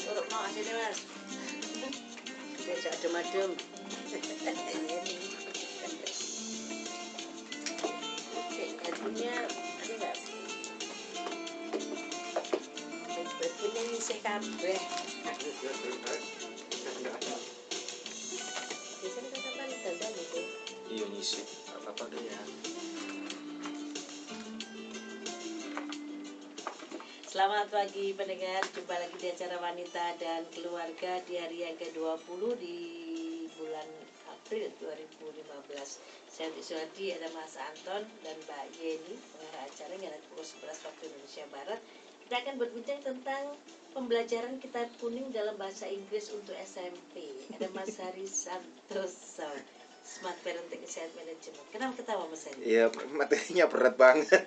Urut mau asine Mas. Biasa adem-adem. Headphone-nya ada nggak sih? Headphone-nya ngisi kabeh. Biasanya kan sampai dandan gitu. Iya ngisi apa-apa deh ya. Selamat pagi pendengar, jumpa lagi di acara Wanita dan Keluarga di hari yang ke-20 di bulan April 2015. Saya Dik Suhadi, ada Mas Anton dan Mbak Yeni, pengarah acara yang ada pukul 11 waktu Indonesia Barat. Kita akan berbincang tentang pembelajaran kitab kuning dalam bahasa Inggris untuk SMP. Ada Mas Hari Santoso, Smart Parenting Child Management. Kenapa ketawa Mas Hari? Iya, materinya berat banget.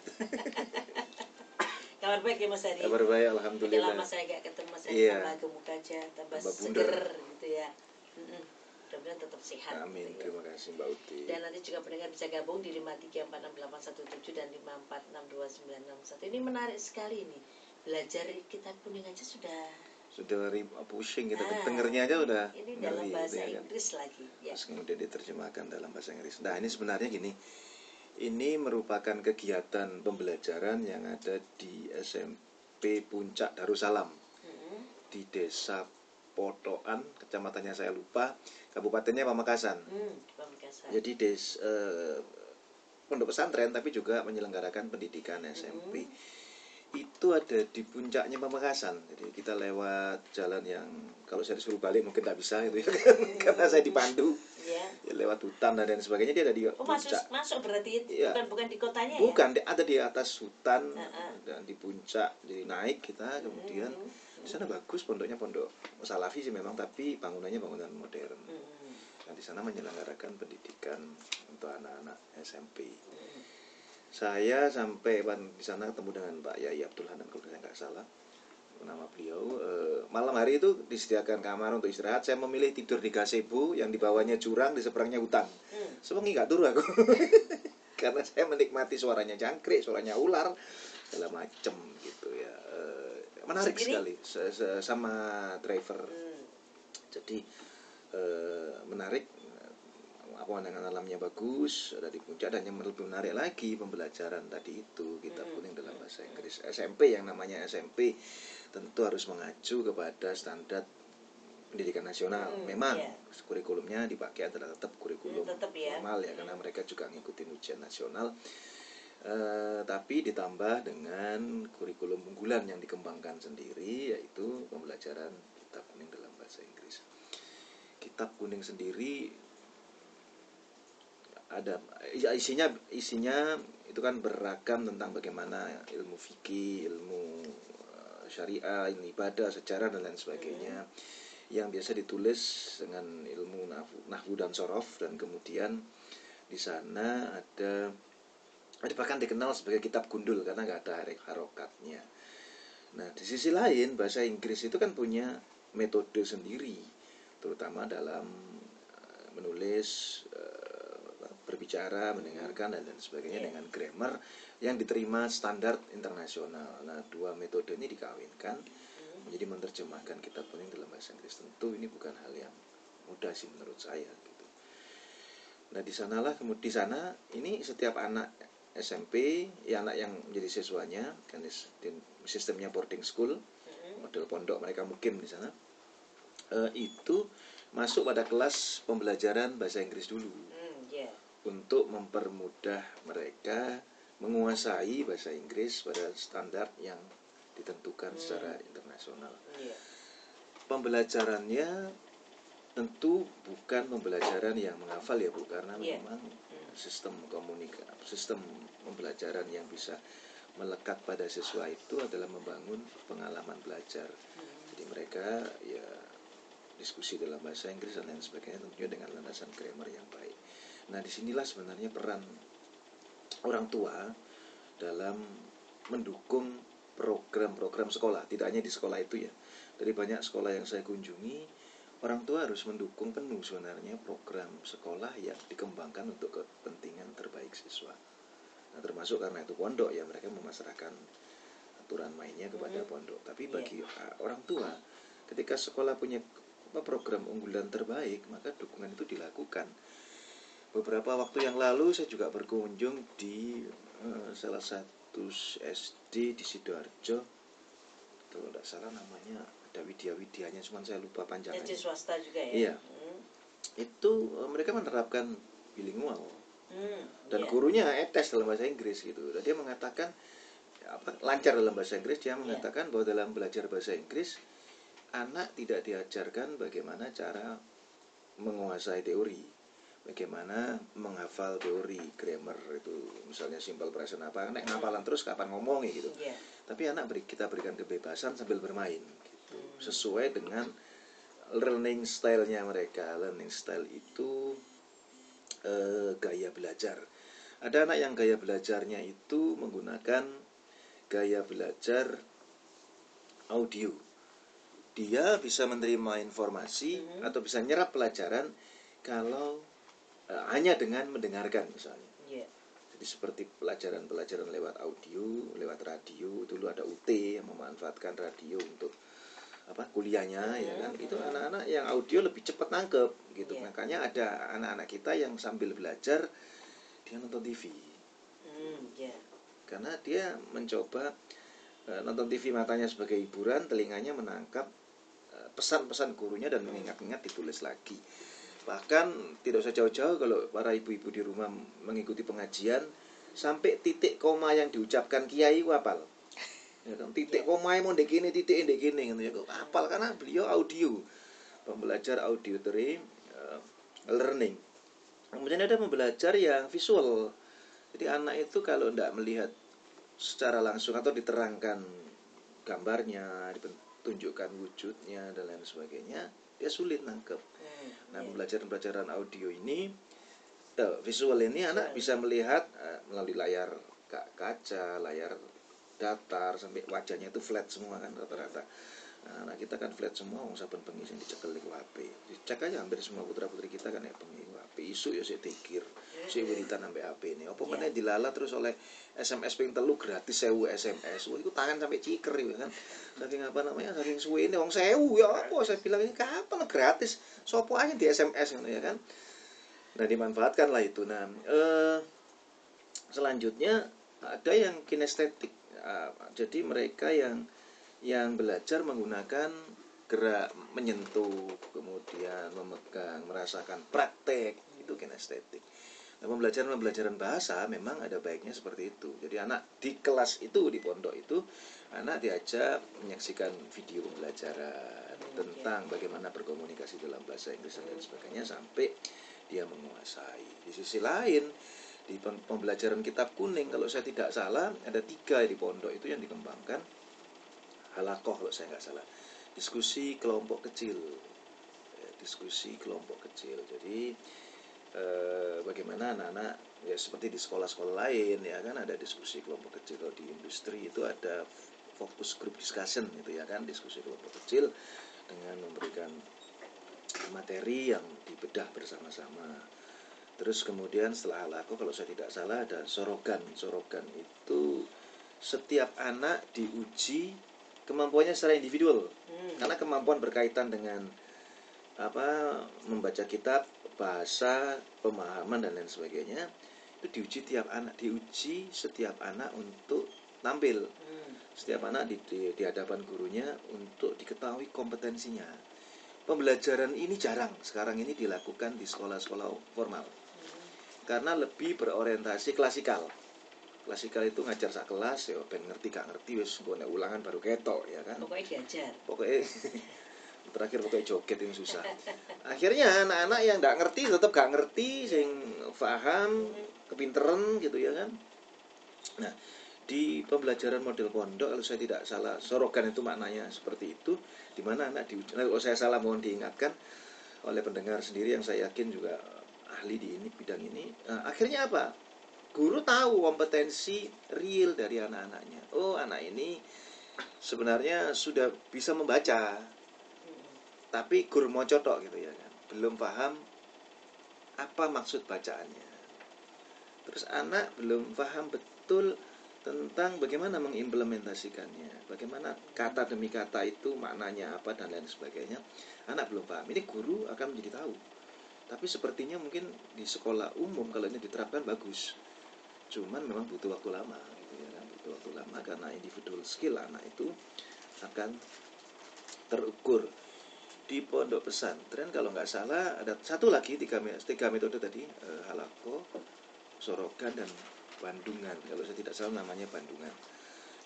Kabar baik ya Mas Hari? Kabar baik, Udah alhamdulillah. lama saya gak ketemu Mas Hari, Iya. tambah gemuk aja, tambah Tambah seger bunder. gitu ya. Mudah-mudahan tetap sehat. Amin, gitu ya. terima kasih Mbak Uti. Dan nanti juga pendengar bisa gabung di 5346817 dan 5462961. Ini menarik sekali nih. Belajar kitab kuning aja sudah. Sudah pusing kita Nah, dengernya aja udah ini dalam ngeri, bahasa gitu ya kan. Inggris lagi. Ya. Terus kemudian diterjemahkan dalam bahasa Inggris. Nah, ini sebenarnya gini. Ini merupakan kegiatan pembelajaran yang ada di SMP Puncak Darussalam di Desa Potokan, kecamatannya saya lupa, kabupatennya Pamekasan. Pamekasan. Jadi pondok pesantren tapi juga menyelenggarakan pendidikan SMP. Itu ada di puncaknya Pamekasan. Jadi kita lewat jalan yang kalau saya disuruh balik mungkin tak bisa gitu ya kan. Karena saya dipandu. Ya. Ya, lewat hutan dan sebagainya, dia ada di puncak. Masuk berarti Ya. bukan di kotanya ya? Bukan, ada di atas hutan dan di puncak. Jadi naik kita kemudian di sana bagus, pondoknya pondok Salafi sih memang, tapi bangunannya bangunan modern. Nah, di sana menyelenggarakan pendidikan untuk anak-anak SMP. Saya sampai di sana ketemu dengan Pak Yai Abdul Hanan kalau saya nggak salah nama beliau. Malam hari itu disediakan kamar untuk istirahat. Saya memilih tidur di gazebo yang di bawahnya jurang, di seberangnya hutan. Sebenarnya nggak turu aku karena saya menikmati suaranya jangkrik, suaranya ular, segala macem gitu ya. Menarik sekali sama driver. Jadi menarik. Pemandangan alamnya bagus, ada di puncak, dan yang lebih menarik lagi pembelajaran tadi itu kitab kuning dalam bahasa Inggris. SMP yang namanya SMP tentu harus mengacu kepada standar pendidikan nasional. Memang kurikulumnya dipakai adalah tetap kurikulum formal ya, karena mereka juga ngikutin ujian nasional. Tapi ditambah dengan kurikulum unggulan yang dikembangkan sendiri, yaitu pembelajaran kitab kuning dalam bahasa Inggris. Kitab kuning sendiri ada isinya itu kan beragam tentang bagaimana ilmu fikih, ilmu syariah, ilmu ibadah, sejarah dan lain sebagainya, yang biasa ditulis dengan ilmu nahwu dan sorof, dan kemudian di sana ada bahkan dikenal sebagai kitab gundul karena nggak ada harokatnya. Nah, di sisi lain bahasa Inggris itu kan punya metode sendiri, terutama dalam menulis, berbicara, mendengarkan dan sebagainya dengan grammar yang diterima standar internasional. Nah, dua metode ini dikawinkan menjadi menerjemahkan kitab kuning dalam bahasa Inggris. Tentu ini bukan hal yang mudah sih menurut saya gitu. Nah, di sana ini setiap anak SMP, ya anak yang menjadi siswanya kan sistemnya boarding school, model pondok mereka mukim di sana, itu masuk pada kelas pembelajaran bahasa Inggris dulu. Untuk mempermudah mereka menguasai bahasa Inggris pada standar yang ditentukan secara internasional. Pembelajarannya tentu bukan pembelajaran yang menghafal ya Bu, karena memang sistem pembelajaran yang bisa melekat pada siswa itu adalah membangun pengalaman belajar. Jadi mereka ya diskusi dalam bahasa Inggris dan lain sebagainya, tentunya dengan landasan grammar yang baik. Nah, disinilah sebenarnya peran orang tua dalam mendukung program-program sekolah. Tidak hanya di sekolah itu ya, dari banyak sekolah yang saya kunjungi, orang tua harus mendukung penuh sebenarnya program sekolah yang dikembangkan untuk kepentingan terbaik siswa. Nah, termasuk karena itu pondok ya, mereka memasrahkan aturan mainnya kepada pondok. Tapi bagi orang tua, ketika sekolah punya program unggulan terbaik, maka dukungan itu dilakukan. Beberapa waktu yang lalu saya juga berkunjung di salah satu SD di Sidoarjo, kalau tidak salah namanya ada Widya-Widyanya, cuman saya lupa panjangannya. Jadi swasta juga ya? Iya. Itu mereka menerapkan bilingual. Dan iya. gurunya etes dalam bahasa Inggris gitu. Dan dia mengatakan lancar dalam bahasa Inggris. Dia mengatakan bahwa dalam belajar bahasa Inggris, anak tidak diajarkan bagaimana cara menguasai teori, bagaimana menghafal teori, grammar itu, misalnya simple present apa, nek ngapalan terus kapan ngomongnya gitu. Tapi anak kita berikan kebebasan sambil bermain gitu, sesuai dengan learning style-nya mereka. Learning style itu gaya belajar. Ada anak yang gaya belajarnya itu menggunakan gaya belajar audio. Dia bisa menerima informasi atau bisa nyerap pelajaran kalau hanya dengan mendengarkan misalnya. Jadi seperti pelajaran-pelajaran lewat audio, lewat radio. Dulu ada UT yang memanfaatkan radio untuk kuliahnya, ya kan. Itu anak-anak yang audio lebih cepat nangkep gitu. Makanya ada anak-anak kita yang sambil belajar dia nonton TV. Karena dia mencoba nonton TV, matanya sebagai hiburan, telinganya menangkap pesan-pesan gurunya dan mengingat-ingat, ditulis lagi. Bahkan tidak usah jauh-jauh kalau para ibu-ibu di rumah mengikuti pengajian, sampai titik koma yang diucapkan kiai hafal. Ya kan, titik koma mau ndek kene, titik ndek kene gitu ya. Hafal karena beliau audio, pembelajar auditory learning. Kemudian ada pembelajar yang visual. Jadi anak itu kalau tidak melihat secara langsung atau diterangkan gambarnya, ditunjukkan wujudnya dan lain sebagainya, dia sulit nangkep. Nah, pembelajaran audio ini, visual ini, anak bisa melihat melalui layar kaca, layar datar, sampai wajahnya itu flat semua kan rata-rata. Nah, kita kan flat semua, saben bengi sing dicekel iku HP. Dicek aja hampir semua putra-putri kita kan ya bengi HP. Isu ya sik dikir, sik wiritan sampai HP ini. Apa meneh dilala terus oleh SMS ping 3 gratis 1000 SMS. Wah, itu tangan sampai ciker ya kan. Saking saking suwene wong 1000 ya apa saya bilang ini kapan gratis. Sopo aja di SMS ngono ya kan. Nah, dimanfaatkanlah itu. Nah, selanjutnya ada yang kinestetik. Jadi mereka yang belajar menggunakan gerak, menyentuh, kemudian memegang, merasakan, praktek, itu kinestetik. Nah, pembelajaran bahasa memang ada baiknya seperti itu. Jadi anak di kelas itu, di pondok itu, anak diajak menyaksikan video pembelajaran tentang bagaimana berkomunikasi dalam bahasa Inggris dan sebagainya sampai dia menguasai. Di sisi lain, di pembelajaran kitab kuning, kalau saya tidak salah ada 3 di pondok itu yang dikembangkan. Halakoh kalau saya nggak salah, diskusi kelompok kecil. Jadi bagaimana anak-anak ya seperti di sekolah-sekolah lain ya kan, ada diskusi kelompok kecil. Kalau di industri itu ada focus group discussion gitu ya kan, diskusi kelompok kecil dengan memberikan materi yang dibedah bersama-sama. Terus kemudian setelah halakoh kalau saya tidak salah ada sorogan. Sorogan itu setiap anak diuji kemampuannya secara individual. Karena kemampuan berkaitan dengan membaca kitab, bahasa, pemahaman dan lain sebagainya, itu diuji setiap anak untuk tampil. Setiap anak di hadapan gurunya untuk diketahui kompetensinya. Pembelajaran ini jarang sekarang ini dilakukan di sekolah-sekolah formal. Karena lebih berorientasi klasikal. Klasikal itu ngajar sak kelas ya ben ngerti gak ngerti wis nggo ulangan baru ketok ya kan. Pokoknya diajar. Terakhir pokoknya joget yang susah. Akhirnya anak-anak yang gak ngerti tetap gak ngerti, sing paham, kepinteran gitu ya kan. Nah, di pembelajaran model pondok kalau saya tidak salah, sorogan itu maknanya seperti itu, di mana anak diuji. Kalau saya salah mohon diingatkan oleh pendengar sendiri yang saya yakin juga ahli di bidang ini. Nah, akhirnya apa? Guru tahu kompetensi real dari anak-anaknya. Oh, anak ini sebenarnya sudah bisa membaca, tapi guru mau cotok gitu ya kan, belum paham apa maksud bacaannya. Terus anak belum paham betul tentang bagaimana mengimplementasikannya, bagaimana kata demi kata itu maknanya apa dan lain sebagainya. Anak belum paham. Ini guru akan menjadi tahu. Tapi sepertinya mungkin di sekolah umum kalau ini diterapkan bagus. Cuman memang butuh waktu lama, gitu ya kan? Butuh waktu lama karena individual skill anak itu akan terukur. Di pondok pesantren kalau nggak salah ada satu lagi tiga metode tadi, halako, sorogan, dan bandungan. Kalau saya tidak salah namanya bandungan.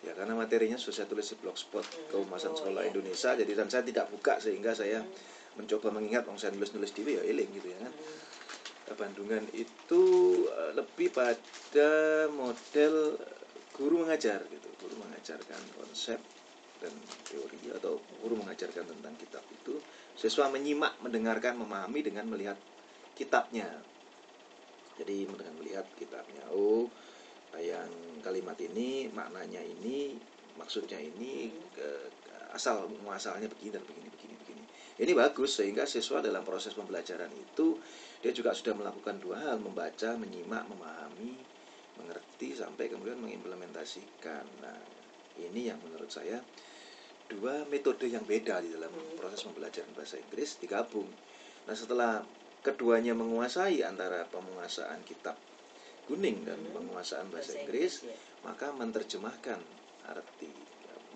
Ya karena materinya sudah saya tulis di blogspot Kehumasan Sekolah Indonesia. Jadi dan saya tidak buka sehingga saya mencoba mengingat, saya nulis di ya eling gitu ya kan. Bandungan itu lebih pada model guru mengajar gitu. Guru mengajarkan konsep dan teori atau guru mengajarkan tentang kitab itu. Siswa menyimak, mendengarkan, memahami dengan melihat kitabnya. Jadi dengan melihat kitabnya, oh yang kalimat ini maknanya ini, maksudnya ini, asal muasalnya begini dan begini. Ini bagus sehingga siswa dalam proses pembelajaran itu dia juga sudah melakukan dua hal, membaca, menyimak, memahami, mengerti sampai kemudian mengimplementasikan. Nah, ini yang menurut saya dua metode yang beda di dalam proses pembelajaran bahasa Inggris digabung. Nah, setelah keduanya menguasai antara penguasaan kitab kuning dan penguasaan bahasa Inggris, maka menerjemahkan arti,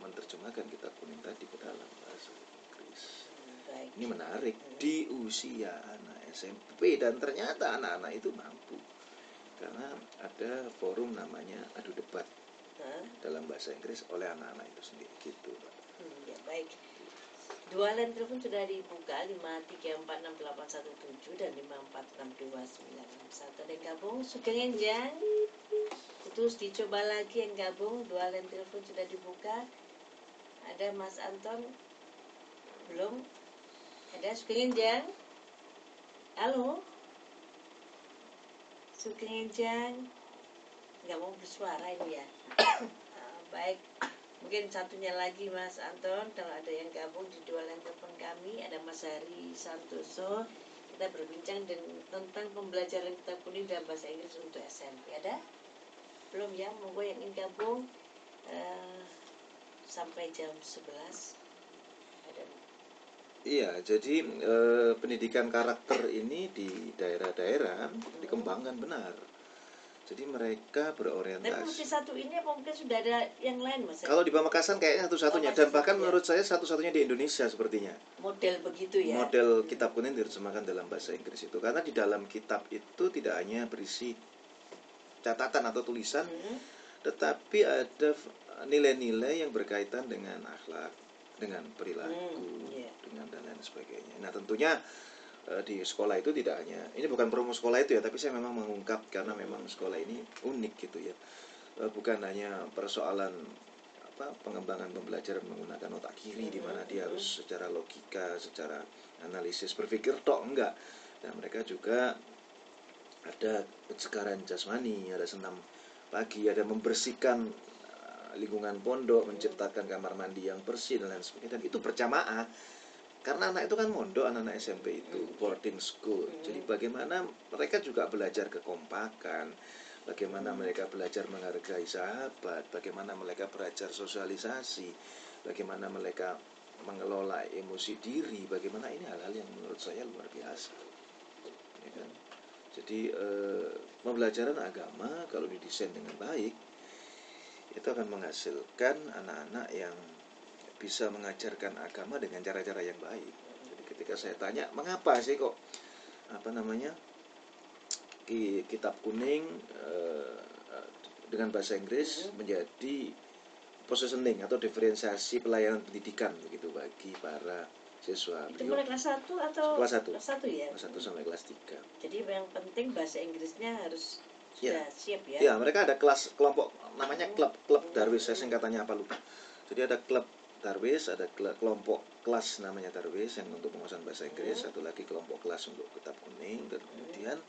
menerjemahkan kitab kuning tadi ke dalam bahasa Inggris. Ini menarik di usia anak SMP dan ternyata anak-anak itu mampu karena ada forum namanya adu debat dalam bahasa Inggris oleh anak-anak itu sendiri gitu, Pak. Ya, baik. Dua line telepon sudah dibuka 5346817 dan 5462961. Ada yang gabung, Sugeng Enjang. Terus dicoba lagi yang gabung, dua line telepon sudah dibuka. Ada Mas Anton? Belum? Ada Sugeng Enjang? Halo? Sugeng Enjang? Nggak mau bersuara ini ya. Baik. Mungkin satunya lagi Mas Anton, kalau ada yang gabung di dua line telepon kami, ada Mas Hari Santoso. Kita berbincang tentang pembelajaran kitab kuning dalam bahasa Inggris untuk SMP. Ada? Belum ya? Monggo yang ingin gabung sampai jam 11. Ada. Iya, jadi pendidikan karakter ini di daerah-daerah dikembangkan benar. Jadi mereka berorientasi. Tapi mesti satu ini apa mungkin sudah ada yang lain, Mas? Kalau di Pamekasan kayaknya satu-satunya, dan bahkan menurut saya satu-satunya di Indonesia sepertinya. Model begitu ya. Model kitab kuning diterjemahkan dalam bahasa Inggris itu, karena di dalam kitab itu tidak hanya berisi catatan atau tulisan, tetapi ada nilai-nilai yang berkaitan dengan akhlak, dengan perilaku, dengan dan lain sebagainya. Nah, tentunya di sekolah itu tidak hanya, ini bukan promo sekolah itu ya, tapi saya memang mengungkap karena memang sekolah ini unik gitu ya. Bukan hanya persoalan pengembangan pembelajaran menggunakan otak kiri di mana dia harus secara logika, secara analisis berpikir tok, enggak. Dan mereka juga ada pencegahan jasmani, ada senam pagi, ada membersihkan lingkungan pondok, menciptakan kamar mandi yang bersih dan lain sebagainya. Dan itu berjamaah. Karena anak itu kan mondok, anak-anak SMP itu boarding school. Jadi bagaimana mereka juga belajar kekompakan, bagaimana mereka belajar menghargai sahabat, bagaimana mereka belajar sosialisasi, bagaimana mereka mengelola emosi diri, bagaimana ini hal-hal yang menurut saya luar biasa. Ya kan? Jadi pembelajaran agama kalau didesain dengan baik itu akan menghasilkan anak-anak yang bisa mengajarkan agama dengan cara-cara yang baik. Jadi ketika saya tanya, mengapa sih kok kitab kuning dengan bahasa Inggris menjadi positioning atau diferensiasi pelayanan pendidikan begitu bagi para siswa. Itu mulai kelas 1 atau kelas 1? Kelas 1 ya. Kelas 1 sampai kelas 3. Jadi yang penting bahasa Inggrisnya harus sudah siap ya. Ya, mereka ada kelompok namanya klub Darwis, saya singkatannya apa lupa. Jadi ada klub Darwis, ada kelompok kelas namanya Darwis yang untuk penguasaan bahasa Inggris, satu lagi kelompok kelas untuk kitab kuning, dan kemudian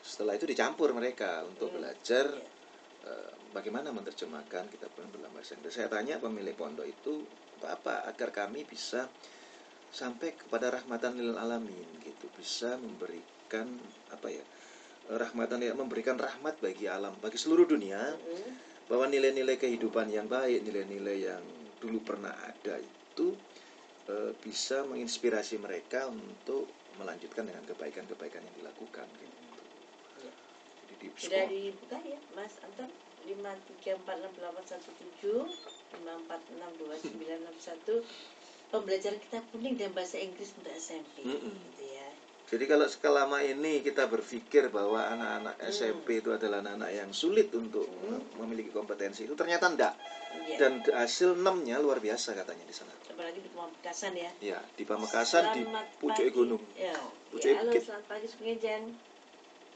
setelah itu dicampur mereka untuk belajar bagaimana menerjemahkan kitab kuning dalam bahasa Inggris. Saya tanya pemilik pondok itu, apa agar kami bisa sampai kepada rahmatan lil alamin gitu, bisa memberikan rahmatan, memberikan rahmat bagi alam, bagi seluruh dunia, bahwa nilai-nilai kehidupan yang baik, nilai-nilai yang dulu pernah ada itu bisa menginspirasi mereka untuk melanjutkan dengan kebaikan-kebaikan yang dilakukan gitu. Ya. Jadi di Sudah sekolah dibuka ya Mas Anton? 5346817 5462961 pembelajaran kitab kuning dan bahasa Inggris untuk SMP gitu ya. Jadi kalau selama ini kita berpikir bahwa anak-anak SMP itu adalah anak-anak yang sulit untuk memiliki kompetensi, itu ternyata enggak. Ya. Dan hasil 6-nya luar biasa katanya di sana. Apalagi di Pamekasan ya. Ya, di Pamekasan di pucuk gunung. Ya. Pucuk Halo, bukit. selamat pagi Sugenjang.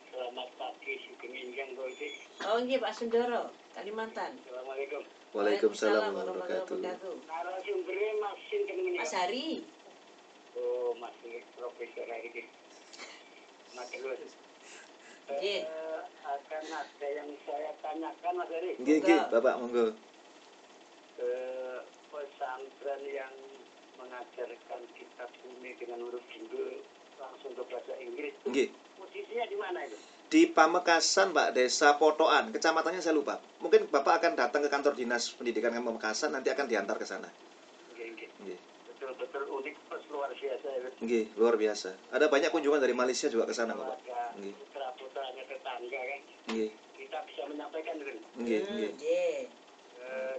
Selamat pagi Sugenjang Goji. Oh iya Pak Sundoro, Kalimantan. Assalamualaikum. Waalaikumsalam warahmatullahi wabarakatuh. Narasumbernya masih temen Mas Hari. Oh, masih Profesor Hari. Maklum. Nggih. Akan ada yang saya tanyakan Mas Hari. Nggih, Bapak monggo. Pesantren yang mengajarkan kitab kuning dengan huruf Hindu langsung ke bahasa Inggris. Nggih. Posisinya di mana itu? Di Pamekasan, Pak, Desa Potoan, kecamatannya saya lupa. Mungkin Bapak akan datang ke kantor Dinas Pendidikan Pamekasan, nanti akan diantar ke sana. Nggih. Betul-betul unik, plus luar biasa itu. Nggih, luar biasa. Ada banyak kunjungan dari Malaysia juga ke sana, Bapak. Nggih. Putra-putranya tetangga kan. Nggih. Kita bisa menyampaikan itu. Nggih, nggih.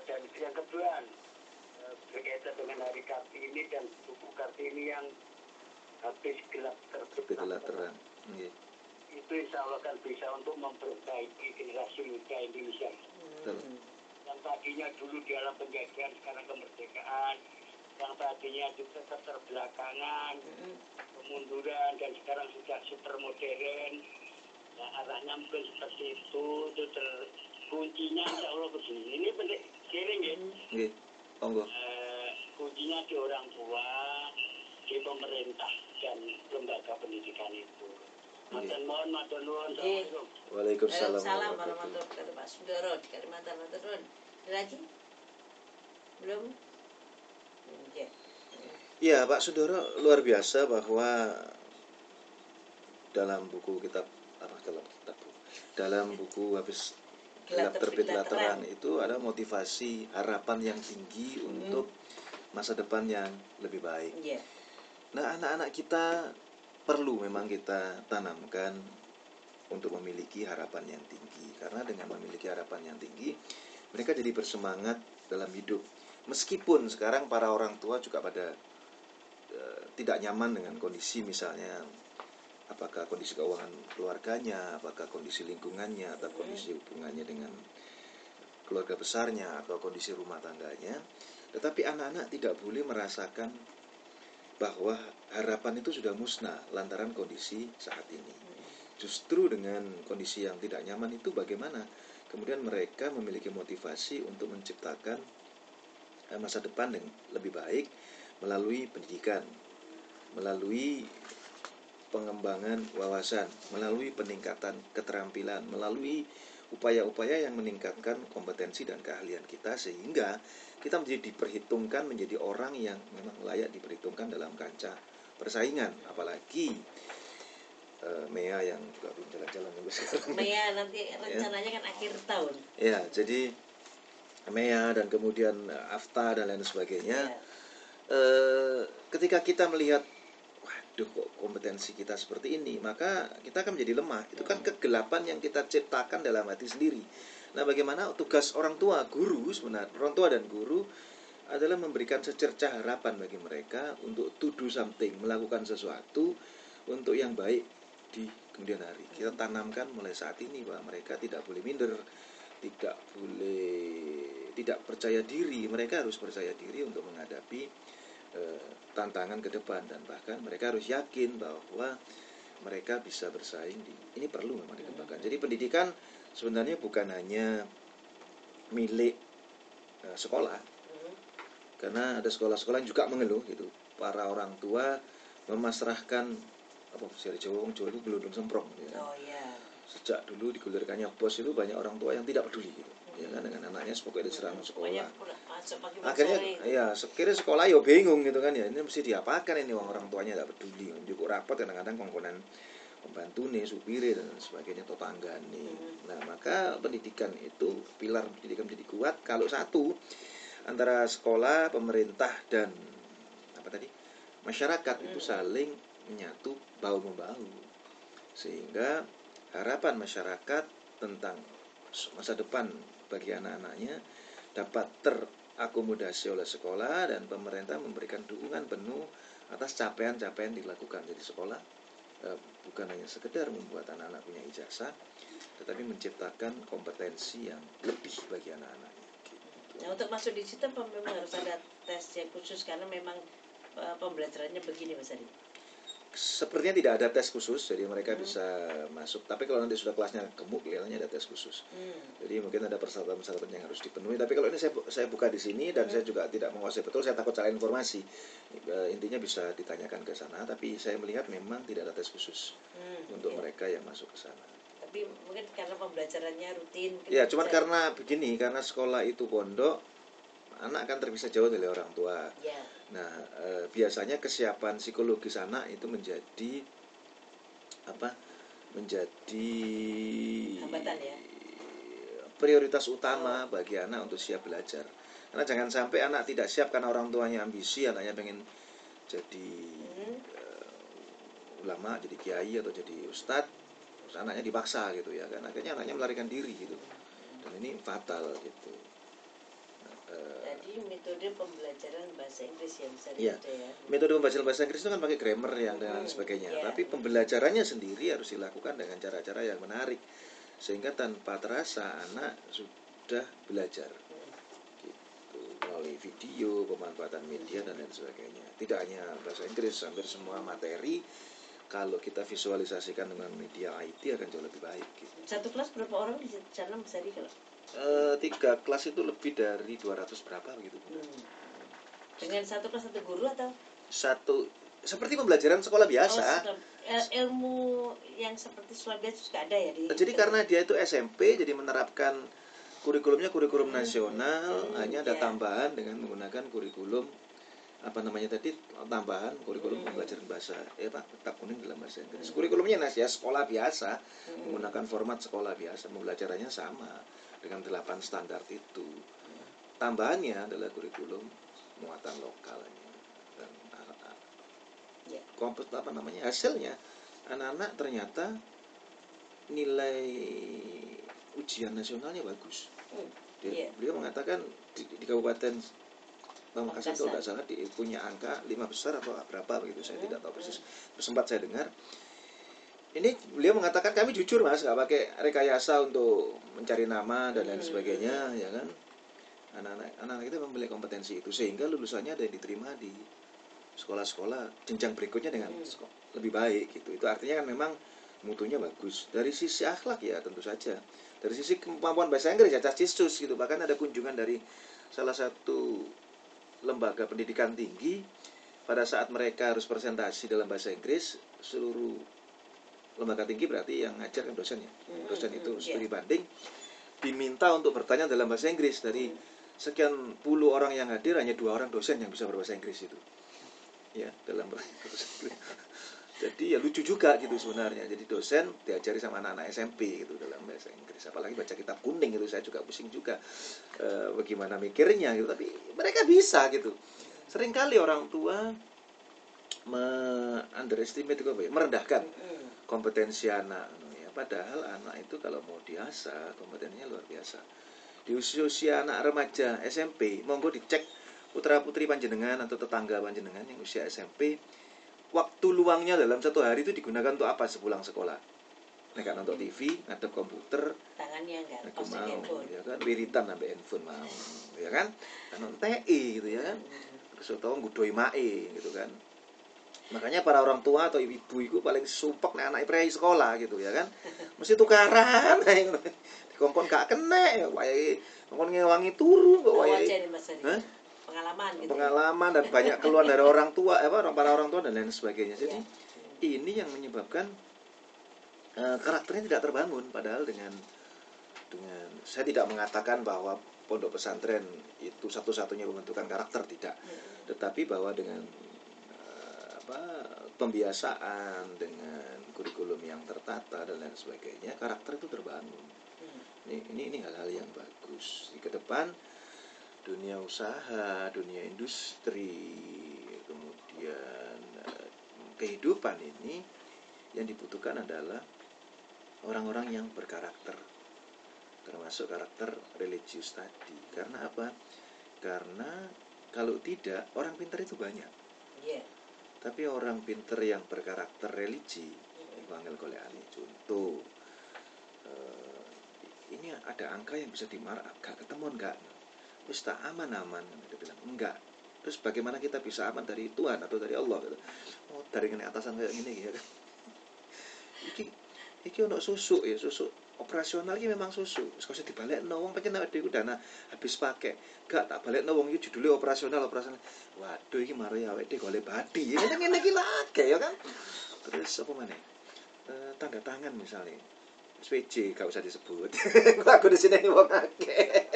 Dan yang kedua berkaitan dengan Hari Kartini dan buku Kartini yang habis gelap Terbit gelap terang. Nggih. Itu insya Allah kan bisa untuk memperbaiki generasi muda Indonesia. Betul. Yang tadinya dulu di alam penjajahan, sekarang kemerdekaan. Yang tadinya juga keterbelakangan, kemunduran, dan sekarang sudah super modern. Nah, arahnya mungkin seperti itu kuncinya insya Allah begini. Ini penting sharing ya. Nggih. Monggo. Kuncinya di orang tua, di pemerintah dan lembaga pendidikan itu. Mohon matur nuwun. Assalamualaikum. Waalaikumsalam Salam warahmatullahi warahmatullahi wabarakatuh Pak Sundoro di Kalimantan. Matur nuwun. Ada lagi? Belum? Ya. Iya, Pak Sundoro luar biasa bahwa dalam buku dalam buku habis gelap terbit gelap terang itu ada motivasi harapan yang tinggi untuk masa depan yang lebih baik. Yeah. Nah, anak-anak kita perlu memang kita tanamkan untuk memiliki harapan yang tinggi, karena dengan memiliki harapan yang tinggi mereka jadi bersemangat dalam hidup. Meskipun sekarang para orang tua juga pada tidak nyaman dengan kondisi, misalnya apakah kondisi keuangan keluarganya, apakah kondisi lingkungannya, atau kondisi hubungannya dengan keluarga besarnya, atau kondisi rumah tangganya. Tetapi anak-anak tidak boleh merasakan bahwa harapan itu sudah musnah lantaran kondisi saat ini. Justru dengan kondisi yang tidak nyaman itu bagaimana kemudian mereka memiliki motivasi untuk menciptakan masa depan yang lebih baik melalui pendidikan, melalui pengembangan wawasan, melalui peningkatan keterampilan, melalui upaya-upaya yang meningkatkan kompetensi dan keahlian kita, sehingga kita menjadi diperhitungkan menjadi orang yang memang layak diperhitungkan dalam kancah persaingan. Apalagi Mea yang juga belum jalan-jalan sampai sekarang. Mea nanti rencananya kan akhir tahun. Ya, jadi Mea dan kemudian Afta dan lain sebagainya. Ketika kita melihat waduh kok kompetensi kita seperti ini, maka kita akan menjadi lemah. Itu kan kegelapan yang kita ciptakan dalam hati sendiri. Nah, bagaimana tugas orang tua, guru sebenarnya, orang tua dan guru adalah memberikan secercah harapan bagi mereka untuk to do something, melakukan sesuatu untuk yang baik di kemudian hari. Kita tanamkan mulai saat ini bahwa mereka tidak boleh minder, tidak percaya diri. Mereka harus percaya diri untuk menghadapi tantangan ke depan, dan bahkan mereka harus yakin bahwa mereka bisa bersaing ini perlu memang dikembangkan. Jadi pendidikan sebenarnya bukan hanya milik sekolah, karena ada sekolah-sekolah yang juga mengeluh gitu. Para orang tua memasrahkan seri Jawa itu belum semprong ya. Oh iya. Sejak dulu digulirkannya BOS itu banyak orang tua yang tidak peduli gitu. Ya kan, dengan anaknya pokoknya diserang sekolah. Akhirnya ya sekiranya sekolah ya bingung gitu kan ya, ini mesti diapakan ini orang tuanya tidak peduli. Cukup rapot kadang-kadang kongkonan pembantune, supire dan sebagainya, tetanggane. Nah, maka pendidikan itu, pilar pendidikan menjadi kuat kalau satu, antara sekolah, pemerintah dan apa tadi? Masyarakat itu saling menyatu bahu membahu. Sehingga harapan masyarakat tentang masa depan bagi anak-anaknya dapat terakomodasi oleh sekolah, dan pemerintah memberikan dukungan penuh atas capaian-capaian dilakukan. Jadi sekolah bukan hanya sekedar membuat anak-anak punya ijazah, tetapi menciptakan kompetensi yang lebih bagi anak-anaknya. Nah, untuk masuk di situ memang harus ada tes yang khusus karena memang pembelajarannya begini Mas Adi. Sepertinya tidak ada tes khusus, jadi mereka bisa masuk. Tapi kalau nanti sudah kelasnya gemuk, kelihatannya ada tes khusus. Jadi mungkin ada persyaratan-persyaratan yang harus dipenuhi. Tapi kalau ini saya buka di sini, dan saya juga tidak menguasai betul, saya takut salah informasi. Intinya bisa ditanyakan ke sana. Tapi saya melihat memang tidak ada tes khusus untuk mereka yang masuk ke sana. Tapi mungkin karena pembelajarannya rutin. Ya, cuma karena begini, karena sekolah itu pondok, anak kan terpisah jauh dari orang tua. Ya. Nah, biasanya kesiapan psikologis anak itu menjadi hambatan ya, prioritas utama bagi anak untuk siap belajar. Karena jangan sampai anak tidak siap karena orang tuanya ambisi, anaknya pengen jadi ulama, jadi kiai atau jadi ustadz, terus anaknya dipaksa gitu ya kan, akhirnya anaknya melarikan diri gitu, dan ini fatal gitu. Jadi metode pembelajaran bahasa Inggris yang bisa ya, metode pembelajaran bahasa Inggris itu kan pakai grammar yang dan sebagainya. Tapi pembelajarannya sendiri harus dilakukan dengan cara-cara yang menarik, sehingga tanpa terasa anak sudah belajar gitu, melalui video, pemanfaatan media dan lain sebagainya. Tidak hanya bahasa Inggris, hampir semua materi kalau kita visualisasikan dengan media IT akan jauh lebih baik gitu. Satu kelas berapa orang di sana Mas Adi kalau? 3 kelas itu lebih dari 200 berapa begitu. Dengan satu kelas satu guru atau? Satu, seperti pembelajaran sekolah biasa. Ilmu yang seperti sekolah biasa juga ada ya di. Jadi karena dia itu SMP, jadi menerapkan kurikulumnya kurikulum nasional, hanya ada tambahan dengan menggunakan kurikulum tambahan kurikulum pembelajaran bahasa kitab kuning dalam bahasa Inggris. Kurikulumnya sekolah biasa, menggunakan format sekolah biasa, pembelajarannya sama dengan 8 standar itu. Tambahannya adalah kurikulum muatan lokalnya. Dan hasilnya anak-anak ternyata nilai ujian nasionalnya bagus. Beliau mengatakan di Kabupaten Pamekasan kalau tidak salah punya angka 5 besar atau berapa begitu, saya tidak tahu persis. Sempat saya dengar. Ini beliau mengatakan kami jujur Mas, nggak pakai rekayasa untuk mencari nama dan lain sebagainya, ya kan. Anak-anak kita memiliki kompetensi itu, sehingga lulusannya ada yang diterima di sekolah-sekolah jenjang berikutnya dengan lebih baik gitu. Itu artinya kan memang mutunya bagus. Dari sisi akhlak ya tentu saja. Dari sisi kemampuan bahasa Inggris ya cacis-cus gitu. Bahkan ada kunjungan dari salah satu lembaga pendidikan tinggi, pada saat mereka harus presentasi dalam bahasa Inggris, seluruh lembaga tinggi berarti yang ngajar kan dosen ya. Dosen itu studi banding diminta untuk bertanya dalam bahasa Inggris. Dari sekian puluh orang yang hadir, hanya 2 orang dosen yang bisa berbahasa Inggris itu. Ya, dalam bahasa Inggris. Jadi ya lucu juga gitu sebenarnya. Jadi dosen diajari sama anak-anak SMP gitu dalam bahasa Inggris. Apalagi baca kitab kuning itu, saya juga pusing juga bagaimana mikirnya gitu. Tapi mereka bisa gitu. Seringkali orang tua underestimate itu merendahkan kompetensi anak. Ya, padahal anak itu kalau mau diasah kompetensinya luar biasa. Di usia anak remaja SMP, monggo dicek putra-putri panjenengan atau tetangga panjenengan yang usia SMP, waktu luangnya dalam satu hari itu digunakan untuk apa sepulang sekolah? Mereka nonton TV, ngadep komputer, tangannya enggak mau, ya kan, wiritan sampai handphone mau, ya kan, nonton TI gitu ya kan, terus tau ngudoi mae gitu kan. Makanya para orang tua atau ibu itu paling sumpek nek anak prei sekolah gitu ya kan, mesti tukaran, dikongkon gak kena, wayahe ngongkon ngewangi turu kok wayahe. Pengalaman dan banyak keluhan dari orang tua, para orang tua dan lain sebagainya. Jadi ini yang menyebabkan karakternya tidak terbangun. Padahal dengan saya tidak mengatakan bahwa pondok pesantren itu satu-satunya pembentukan karakter, tidak. Tetapi bahwa dengan pembiasaan dengan kurikulum yang tertata dan lain sebagainya, karakter itu terbangun. Ini hal-hal yang bagus. Di ke depan dunia usaha, dunia industri, kemudian kehidupan ini yang dibutuhkan adalah orang-orang yang berkarakter, termasuk karakter religius tadi. Karena apa? Karena kalau tidak, orang pintar itu banyak. Tapi orang pintar yang berkarakter religi, Wangel Goleani, contoh, ini ada angka yang bisa dimarah, gak ketemuan gak? Terus tak aman-aman, dia bilang enggak. Terus bagaimana kita bisa aman dari Tuhan atau dari Allah? Gitu. Oh, dari kena atasan kayak gini ya kan? Iki untuk susu ya, susu operasional ini memang susu. Sekali dibalik wong pancen awake dhewe dana habis pakai. Gak tak balik wong iki judulnya operasional. Waduh iki mari awake dhewe golek badi. Ya ngene iki lagi ya kan. Terus apa meneh? Tanda tangan misalnya. SPJ gak usah disebut. Aku di sini wong akeh.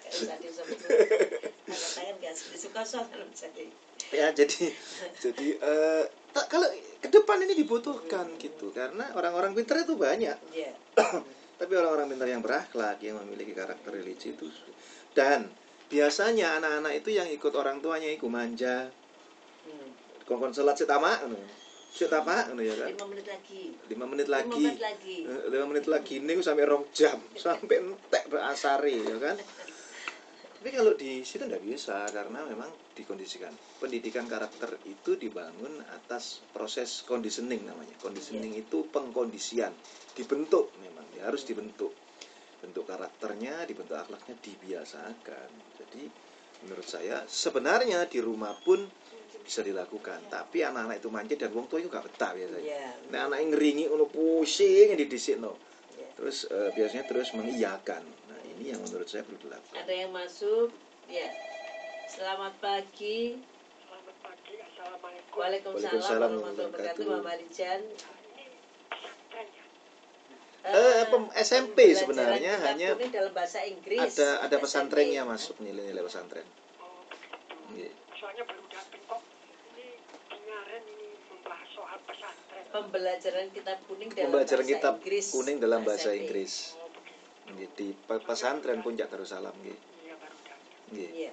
Gak usah disebut. Tanda tangan gak suka soal jadi. Ya jadi kalau ke depan ini dibutuhkan gitu, karena orang-orang pintar itu banyak. Tapi orang-orang pintar yang berakhlak, yang memiliki karakter religi itu, dan biasanya anak-anak itu yang ikut orang tuanya itu manja, kongkon salat setamak ya kan. 5 menit lagi. 5 menit lagi ini sampai 2 jam sampai entek berasari ya kan. Tapi kalau di situ tidak bisa, karena memang dikondisikan. Pendidikan karakter itu dibangun atas proses conditioning namanya. Conditioning itu pengkondisian, dibentuk memang, ya harus dibentuk. Bentuk karakternya, dibentuk akhlaknya, dibiasakan. Jadi menurut saya sebenarnya di rumah pun bisa dilakukan. Tapi anak-anak itu manja dan wong tua itu gak betah biasanya. Nah, anak yang ngeringi, pusing, didisikno. Terus biasanya terus mengiyakan. Nah, ini yang menurut saya perlu dilakukan. Ada yang masuk, ya. Selamat pagi. Selamat pagi, assalamualaikum. Waalaikumsalam warahmatullahi wabarakatuh, Mama Rijan. SMP sebenarnya hanya dalam bahasa Inggris. Ada pesantrennya masuk, nilai-nilai pesantren. Oh, begitu. Soalnya baru dapat kok. Ini dengaran ini membahas soal pesantren. Pembelajaran kitab kuning dalam Pembelajaran bahasa kitab Inggris. kuning dalam bahasa SMP. Inggris. Di pesantren Puncak Darussalam gitu. Iya, baru dapat. Iya.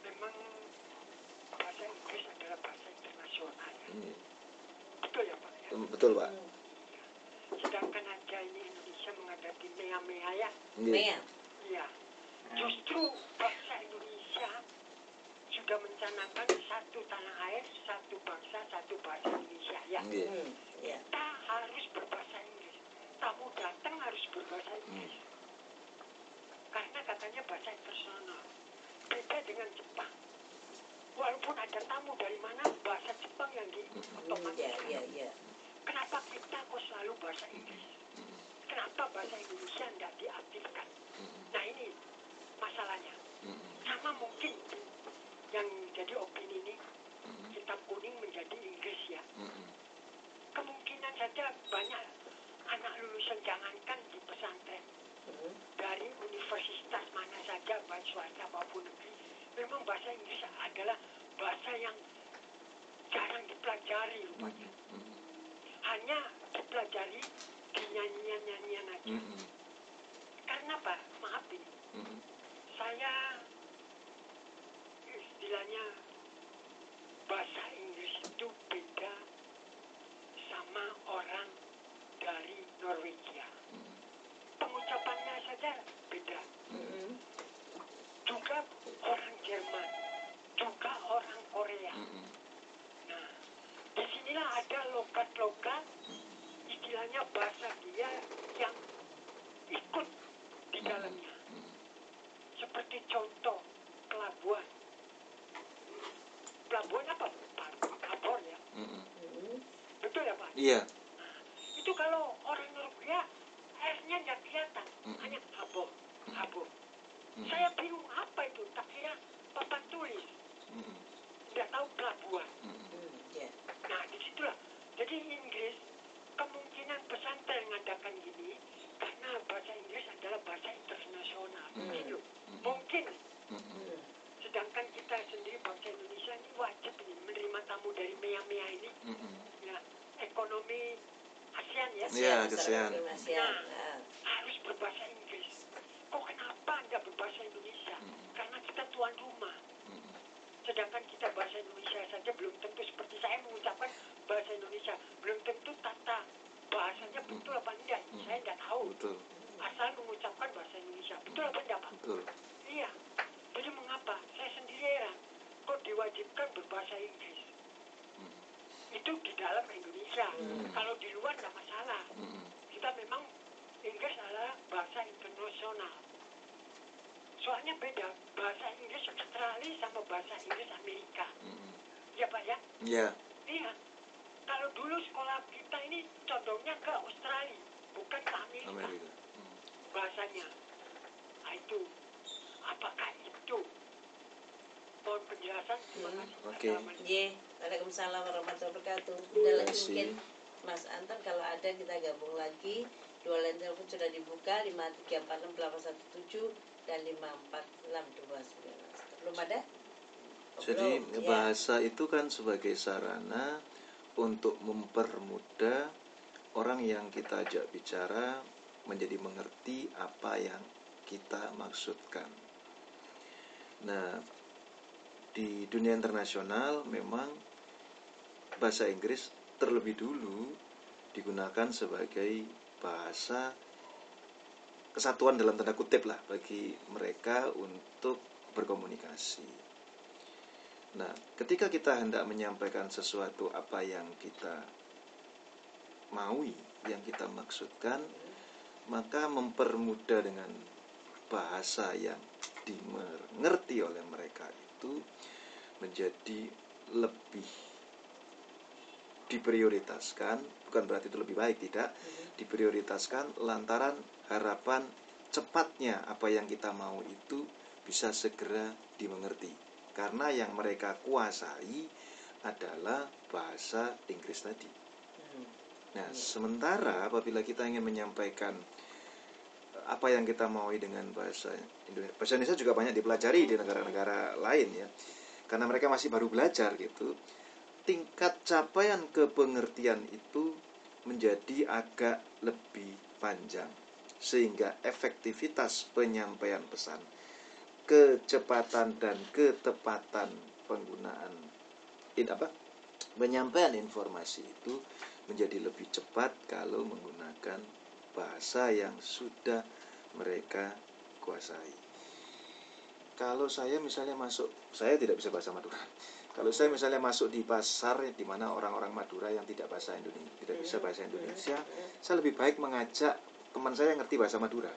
Memang bahasa Inggris adalah bahasa internasional ya. Betul ya Pak ya? Betul Pak. Sedangkan aja ini Indonesia menghadapi mea-mea ya. Mea. Iya. Justru bangsa Indonesia sudah mencanangkan satu tanah air, satu bangsa, satu bahasa Indonesia ya. Kita harus berbahasa Inggris. Tamu datang harus berbahasa Inggris. Karena katanya bahasa internasional. Beda dengan Jepang. Walaupun ada tamu dari mana, bahasa Jepang yang diotomatis. Iya. Kenapa kita kok selalu bahasa Inggris? Kenapa bahasa Indonesia tidak diaktifkan? Nah ini masalahnya. Sama mungkin yang jadi opini ini, kitab kuning menjadi Inggris ya. Kemungkinan saja banyak anak lulusan jangankan di pesantren. Dari universitas mana saja, baik swasta maupun negeri, memang bahasa Inggris adalah bahasa yang jarang dipelajari rupanya. Hanya dipelajari di nyanyian-nyanyian aja. Karena Pak, maaf ini, saya istilahnya bahasa Inggris itu beda sama orang dari Norwegia. Pengucapannya saja beda. Juga orang Jerman, juga orang Korea. Nah, disinilah ada logat-logat, istilahnya bahasa dia yang ikut di dalamnya. Seperti contoh pelabuhan. Pelabuhan apa? Pabor ya. Betul ya Pak? Iya. Nah, itu kalau orang Norwegia airnya nggak kelihatan, hanya habor. Saya bingung apa itu, tak kira papan tulis. Nggak tahu pelabuhan. Nah, disitulah. Jadi Inggris, kemungkinan pesantren mengadakan gini, karena bahasa Inggris adalah bahasa internasional. Mungkin. Sedangkan kita sendiri bangsa Indonesia ini wajib ini menerima ASEAN ya. Iya, masyarakat kesian. film ASEAN. Nah, Harus berbahasa Inggris. Kok kenapa nggak berbahasa Indonesia? Karena kita tuan rumah. Sedangkan kita bahasa Indonesia saja belum tentu, seperti saya mengucapkan bahasa Indonesia, belum tentu tata bahasanya betul apa enggak. Saya nggak tahu. Betul, Asal mengucapkan bahasa Indonesia. Betul apa enggak, Pak? betul. Iya. Jadi mengapa? Saya sendiri heran. Kok diwajibkan berbahasa Inggris? Itu di dalam Indonesia. Kalau di luar nggak masalah. Kita memang Inggris adalah bahasa internasional. Soalnya beda bahasa Inggris Australia sama bahasa Inggris Amerika. Ya Pak ya? Iya. Iya. Kalau dulu sekolah kita ini condongnya ke Australia, bukan ke Amerika. Amerika. Bahasanya. Nah itu. Apakah itu? Mohon penjelasan. Terima kasih. Oke. Assalamualaikum. ye, Waalaikumsalam warahmatullahi wabarakatuh. Udah lagi kasih. mungkin Mas Anton kalau ada kita gabung lagi. Dua line telepon sudah dibuka 5346817 dan 54629. Belum ada? Oh, Jadi belum. Ya. bahasa itu kan sebagai sarana untuk mempermudah orang yang kita ajak bicara menjadi mengerti apa yang kita maksudkan. Nah, di dunia internasional memang bahasa Inggris terlebih dulu digunakan sebagai bahasa kesatuan dalam tanda kutip lah bagi mereka untuk berkomunikasi. Nah, ketika kita hendak menyampaikan sesuatu apa yang kita maui, yang kita maksudkan, maka mempermudah dengan bahasa yang dimengerti oleh mereka itu menjadi lebih diprioritaskan, bukan berarti itu lebih baik, tidak, diprioritaskan lantaran harapan cepatnya apa yang kita mau itu bisa segera dimengerti. Karena yang mereka kuasai adalah bahasa Inggris tadi. Nah, sementara apabila kita ingin menyampaikan apa yang kita maui dengan bahasa Indonesia, bahasa Indonesia juga banyak dipelajari di negara-negara lain ya, karena mereka masih baru belajar gitu. Tingkat capaian kepengertian itu menjadi agak lebih panjang, sehingga efektivitas penyampaian pesan, kecepatan dan ketepatan penggunaan penyampaian informasi itu menjadi lebih cepat kalau menggunakan bahasa yang sudah mereka kuasai. Kalau saya misalnya masuk, saya tidak bisa bahasa Madura. Kalau saya misalnya masuk di pasar di mana orang-orang Madura yang tidak bahasa Indonesia, tidak bisa bahasa Indonesia, saya lebih baik mengajak teman saya yang ngerti bahasa Madura.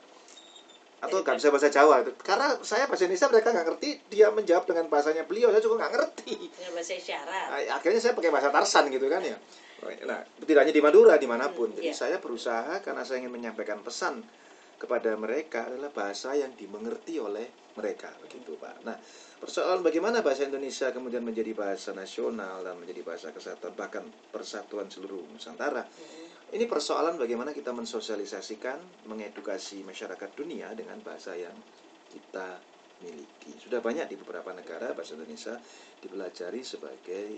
Atau nggak bisa bahasa Jawa. Karena saya bahasa Indonesia mereka nggak ngerti, dia menjawab dengan bahasanya beliau, saya juga nggak ngerti. Dengan bahasa isyarat. Akhirnya saya pakai bahasa Tarsan gitu kan ya. Nah, tidak hanya di Madura, dimanapun. Jadi iya. saya berusaha karena saya ingin menyampaikan pesan kepada mereka adalah bahasa yang dimengerti oleh mereka, begitu Pak. Nah, persoalan bagaimana bahasa Indonesia kemudian menjadi bahasa nasional dan menjadi bahasa kesatuan bahkan persatuan seluruh Nusantara. Ini persoalan bagaimana kita mensosialisasikan, mengedukasi masyarakat dunia dengan bahasa yang kita miliki. Sudah banyak di beberapa negara bahasa Indonesia dipelajari sebagai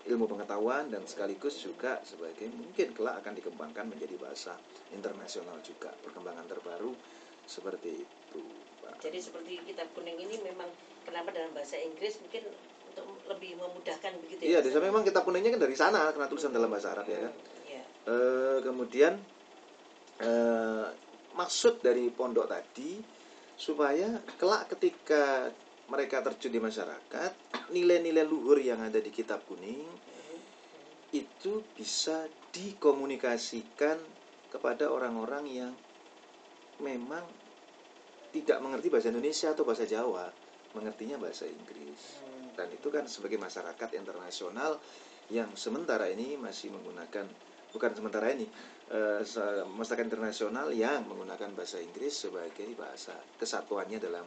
ilmu pengetahuan dan sekaligus juga sebagai mungkin kelak akan dikembangkan menjadi bahasa internasional juga. Perkembangan terbaru seperti itu, Pak. Jadi seperti kitab kuning ini memang kenapa dalam bahasa Inggris mungkin untuk lebih memudahkan begitu Iya, ya. memang kitab kuningnya kan dari sana karena tulisan dalam bahasa Arab ya kan. Iya. Kemudian maksud dari pondok tadi supaya kelak ketika mereka terjun di masyarakat, nilai-nilai luhur yang ada di kitab kuning itu bisa dikomunikasikan kepada orang-orang yang memang tidak mengerti bahasa Indonesia atau bahasa Jawa, mengertinya bahasa Inggris. Dan itu kan sebagai masyarakat internasional yang sementara ini masih menggunakan, bukan sementara ini, masyarakat internasional yang menggunakan bahasa Inggris sebagai bahasa kesatuannya dalam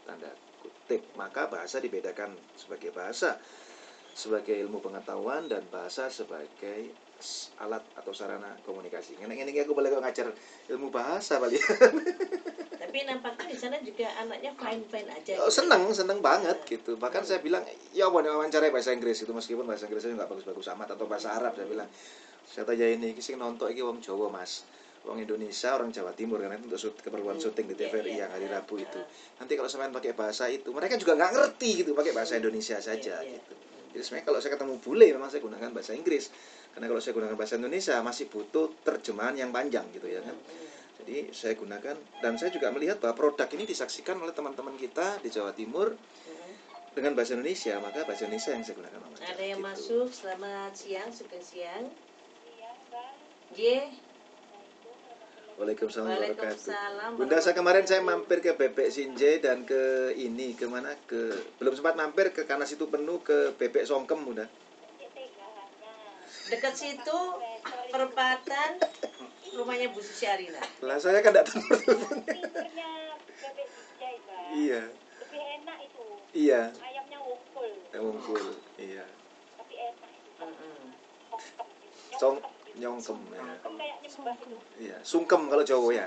tanda kutip. Maka bahasa dibedakan sebagai bahasa sebagai ilmu pengetahuan dan bahasa sebagai alat atau sarana komunikasi. Ini aku boleh ngajar ilmu bahasa kali ya. Tapi nampaknya di sana juga anaknya fine aja. Oh, seneng banget gitu. Bahkan saya bilang, ya wawancara bahasa Inggris itu meskipun bahasa Inggrisnya nggak bagus-bagus amat atau bahasa Arab, saya bilang Saya tanya ini sing nonton iki wong Jawa Mas, wong Indonesia, orang Jawa Timur karena itu untuk keperluan syuting di TVRI yang hari Rabu itu. Nanti kalau sampean pakai bahasa itu, mereka juga nggak ngerti gitu, pakai bahasa Indonesia saja gitu. Jadi sebenarnya kalau saya ketemu bule memang saya gunakan bahasa Inggris. Karena kalau saya gunakan bahasa Indonesia masih butuh terjemahan yang panjang gitu ya kan. Jadi saya gunakan, dan saya juga melihat bahwa produk ini disaksikan oleh teman-teman kita di Jawa Timur dengan bahasa Indonesia, maka bahasa Indonesia yang saya gunakan. Ada yang masuk, selamat siang, sugeng siang. J. Waalaikumsalam warahmatullahi Waalaikumsalam. wabarakatuh. Bunda, saya kemarin saya mampir ke Bebek Sinje dan ke ini, kemana? Belum sempat mampir ke karena situ penuh, ke Bebek Songkem, Bunda. Dekat situ perempatan rumahnya Bu Susi Arina. Lah saya kan enggak tahu. Tidurnya bebek dijai, Mbak. Iya. Lebih enak itu. Iya. Ayamnya wungkul. Wungkul. Iya. Tapi enak itu. Nyongkem ya. Kan kayak nyembah itu. Iya, sungkem kalau Jawa ya.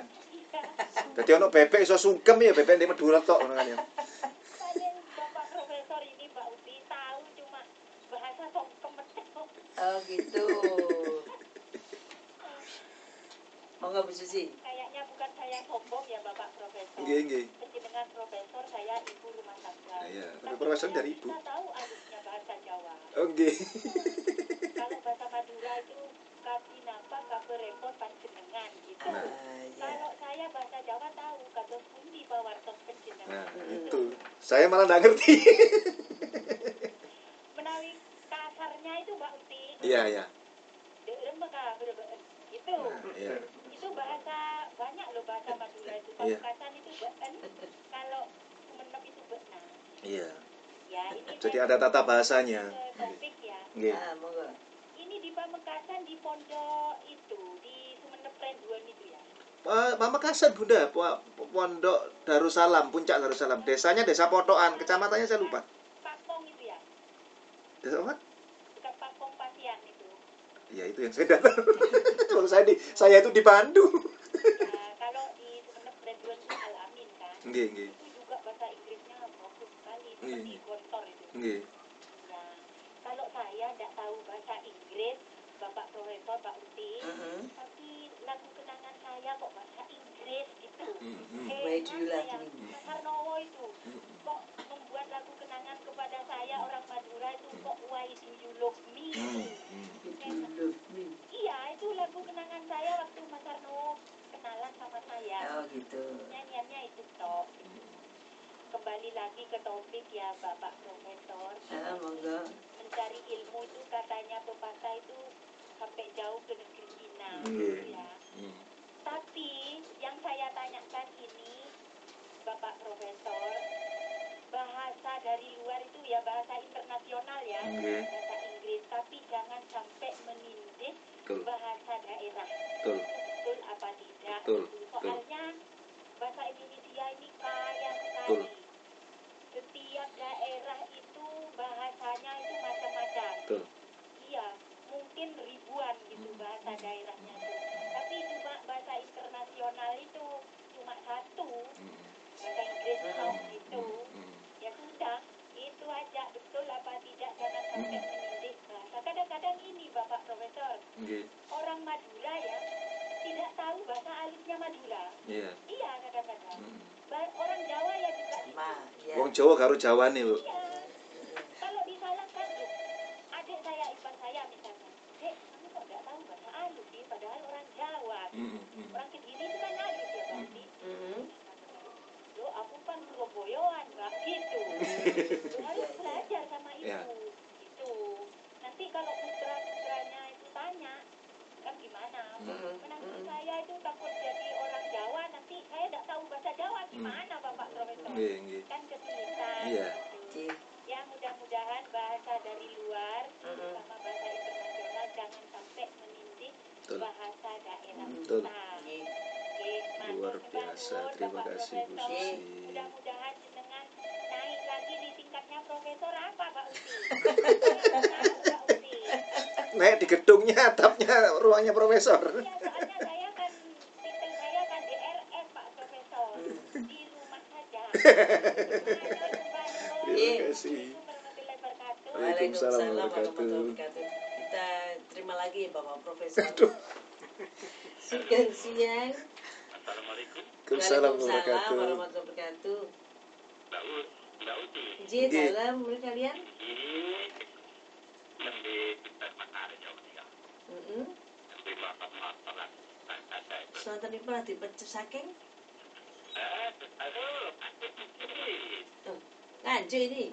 Jadi ono bebek iso sungkem ya, bebek ndek Madura tok ngono kan ya. Paling Bapak Profesor ini Mbak Uti tahu cuma bahasa songkem. Oh gitu. Oh enggak Bu Susi. Kayaknya bukan saya sombong ya Bapak Profesor. Nggih, nggih. Dengan profesor saya ibu rumah tangga. Iya, tapi Tapi profesor saya dari ibu. bisa tahu alusnya bahasa Jawa. Oh nggih. Kalau bahasa Madura itu kaji napa kabar repot panjenengan gitu. Nah, Kalau saya bahasa Jawa tahu kados pundi pawartos panjenengan. Nah, itu. Saya malah enggak ngerti. Menawi kasarnya itu Mbak Uti. Iya, iya. Deureun maka beureubeun. Gitu. Iya. Itu bahasa banyak loh bahasa Madura itu. Iya. Pamekasan itu beun. Kalau Sumenep itu beunang. Iya. Ya, ini Jadi ada tata bahasanya. ke topik ya. Nggih. Ah, monggo. Ini di Pamekasan di pondok itu di Sumenep Renduan itu ya. Pamekasan Bunda, Pondok Darussalam, Puncak Darussalam. Desanya Desa Potokan, kecamatannya saya lupa. Pakong itu ya. Desa apa? Bukan Pakong Pasian itu. Ya itu yang saya datang. Kalau saya itu di Bandung. Ya, kalau di Sumenep Renduan itu Al-Amin kan. Nggih, nggih. Itu juga bahasa Inggrisnya bagus sekali Iya. seperti Gontor itu. Nggih. Ya, kalau saya tidak tahu bahasa Inggris, Bapak Profesor Pak Uti, tapi lagu kenangan saya kok bahasa Inggris gitu. Why do you love Saya, me? Mas Harnowo itu kok membuat lagu kenangan kepada saya orang Madura itu kok Why do you love me? Iya, itu lagu kenangan saya waktu Mas Harnowo kenalan sama saya. Oh gitu. Nyanyiannya itu toh. Kembali lagi ke topik ya Bapak Profesor. Ah, monggo. Mencari ilmu itu katanya pepatah itu sampai jauh ke negeri Cina. Ya. Tapi yang saya tanyakan ini Bapak Profesor, bahasa dari luar itu ya bahasa internasional ya, bahasa Inggris, tapi jangan sampai menindih bahasa daerah. Betul. Betul apa tidak? Betul. Soalnya bahasa Indonesia ini kaya sekali. Setiap daerah itu bahasanya itu macam-macam. Betul. Iya, mungkin ribuan gitu bahasa daerahnya itu. Tapi cuma bahasa internasional itu cuma satu. Bahasa Inggris gitu. Ya sudah, itu aja. Betul apa tidak, jangan sampai menindih bahasa. Kadang-kadang ini Bapak Profesor, orang Madura ya tidak tahu bahasa alusnya Madura. Iya. Iya, kadang-kadang. Orang Jawa ya juga gitu. Ya. Wong Jawa karo Jawane, Bu. Iya. Kalau disalahkan tuh, adik saya, ipar saya misalnya, Dek, kamu kok nggak tahu bahasa alus sih, padahal orang Jawa. Orang Kediri itu kan alus ya, Pak Udi. Loh, aku kan Surabayaan, nggak gitu. Lo harus belajar sama ibu. Ya. Gitu. Nanti kalau putra-putranya itu tanya, kan gimana? Menantu saya itu takut jadi orang Jawa, nanti saya nggak tahu bahasa Jawa, gimana Bapak Profesor? Nggih. Kan kesulitan. Iya. Gitu. Ya mudah-mudahan bahasa dari luar sama bahasa internasional jangan sampai menindih Betul. bahasa daerah Betul. kita. Oke, Luar matur biasa. nuwun, Terima Bapak kasih, Bu Profesor. Susi. Mudah-mudahan jenengan naik lagi di tingkatnya profesor apa Pak Uti? Pak Uti. Naik di gedungnya, atapnya, ruangnya profesor. Ya, soalnya saya kan titel saya kan DRF Pak Profesor. Di rumah saja. Terima kasih. Assalamualaikum warahmatullahi wabarakatuh. Waalaikumsalam warahmatullahi warahmatullahi wabarakatuh. Kita terima terima lagi ya Bapak Profesor. Sugeng siang. Assalamualaikum. Waalaikumsalam warahmatullahi wabarakatuh. Daud. Ji, dalam menurut kalian? Lebih pintar matahari jauh dia. Lebih bapak masalah. Sonten iki pernah dipecah saking? Aduh, Nganjuk ini.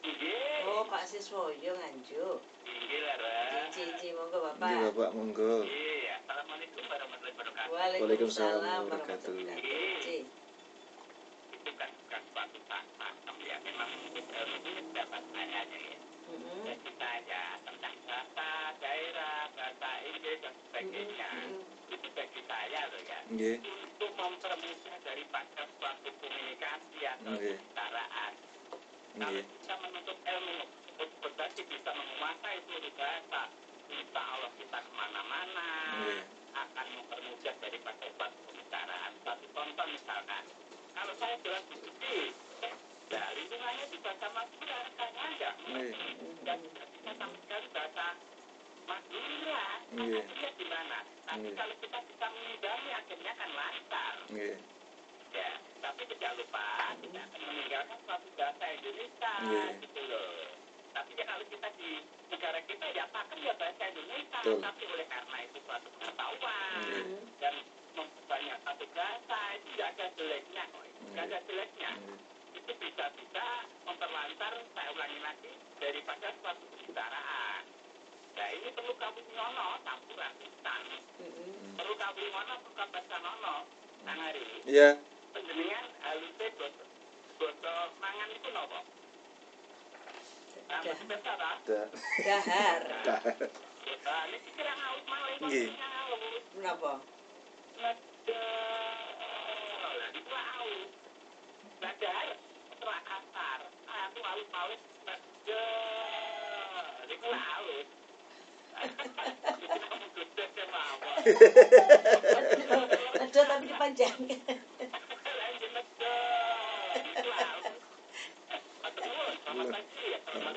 Nggih. Oh, Pak Siswoyo nganjuk. Nggih lah, Ra. Ji, monggo Bapak. Nggih Bapak, monggo. Iya, Assalamualaikum warahmatullahi wabarakatuh. Waalaikumsalam warahmatullahi wabarakatuh. Ji. Itu kan bukan suatu pakem ya, memang ini dapat saya aja ya. Jadi saya tentang bahasa daerah, bahasa Inggris dan sebagainya. Itu bagi saya loh ya. Nggih. Untuk mempermudah daripada suatu komunikasi atau kebicaraan. Kalau kita menuntut ilmu, berarti bisa menguasai seluruh bahasa. Insya Allah kita kemana-mana akan mempermudah daripada suatu pembicaraan. Satu contoh misalkan, kalau saya bilang begini, ya lingkungannya di bahasa Madura, saya aja. Dan tidak bisa sama sekali bahasa Madura, akhirnya gimana? Tapi kalau kita bisa mengimbangi, akhirnya akan lancar. Ya, tapi tidak lupa kita akan meninggalkan suatu bahasa Indonesia, gitu loh. Tapi ya kalau kita di negara kita ya pakai ya bahasa Indonesia, tapi oleh karena itu suatu pengetahuan dan memperbanyak satu bahasa itu tidak ada jeleknya, tidak ada jeleknya. Itu bisa memperlancar, saya ulangi lagi, daripada suatu pembicaraan. Nah ini perlu kawingono, campuran pisan. Perlu kawingono, bukan bahasa nono. Nang hari. Iya. Penjenengan halusnya boso mangan itu nopo? Dahar. Ini kira ngaut malah Nggih. Kenapa? Lah itu out. Lah dahar terus kasar. Aku out mawis itu out. Ada tapi dipanjangkan.